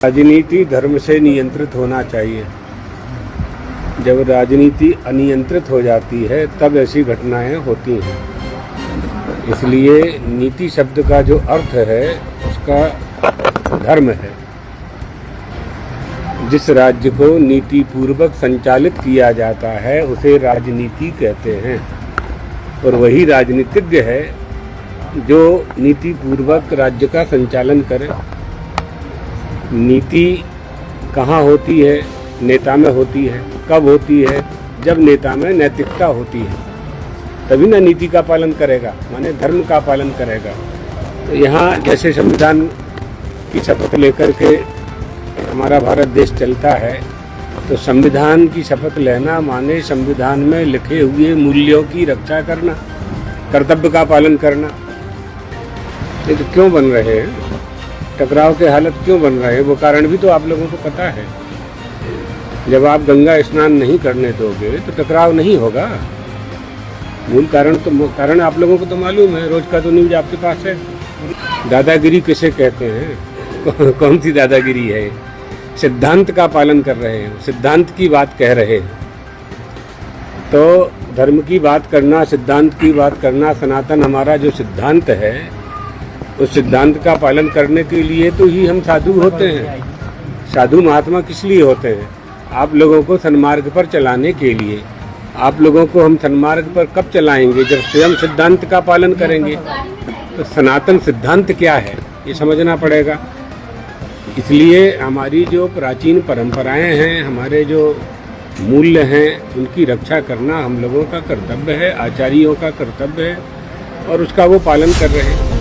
राजनीति धर्म से नियंत्रित होना चाहिए। जब राजनीति अनियंत्रित हो जाती है तब ऐसी घटनाएं होती हैं। इसलिए नीति शब्द का जो अर्थ है उसका धर्म है। जिस राज्य को नीति पूर्वक संचालित किया जाता है उसे राजनीति कहते हैं, और वही राजनीतिज्ञ है जो नीति पूर्वक राज्य का संचालन करे। नीति कहाँ होती है? नेता में होती है। कब होती है? जब नेता में नैतिकता होती है, तभी ना नीति का पालन करेगा, माने धर्म का पालन करेगा। तो यहाँ जैसे संविधान की शपथ लेकर के हमारा भारत देश चलता है, तो संविधान की शपथ लेना माने संविधान में लिखे हुए मूल्यों की रक्षा करना, कर्तव्य का पालन करना। ये तो क्यों बन रहे हैं टकराव के हालत, क्यों बन रहे हैं? वो कारण भी तो आप लोगों को पता है। जब आप गंगा स्नान नहीं करने दोगे तो टकराव नहीं होगा। मूल कारण आप लोगों को तो मालूम है, रोज का तो न्यूज आपके पास है। दादागिरी किसे कहते हैं? कौन सी दादागिरी है? सिद्धांत का पालन कर रहे हैं, सिद्धांत की बात कह रहे हैं। तो धर्म की बात करना, सिद्धांत की बात करना, सनातन हमारा जो सिद्धांत है उस सिद्धांत का पालन करने के लिए तो ही हम साधु होते हैं। साधु महात्मा किस लिए होते हैं? आप लोगों को सन्मार्ग पर चलाने के लिए। आप लोगों को हम सन्मार्ग पर कब चलाएंगे? जब स्वयं सिद्धांत का पालन करेंगे। तो सनातन सिद्धांत क्या है ये समझना पड़ेगा। इसलिए हमारी जो प्राचीन परंपराएं हैं, हमारे जो मूल्य हैं, उनकी रक्षा करना हम लोगों का कर्तव्य है, आचार्यों का कर्तव्य है, और उसका वो पालन कर रहे हैं।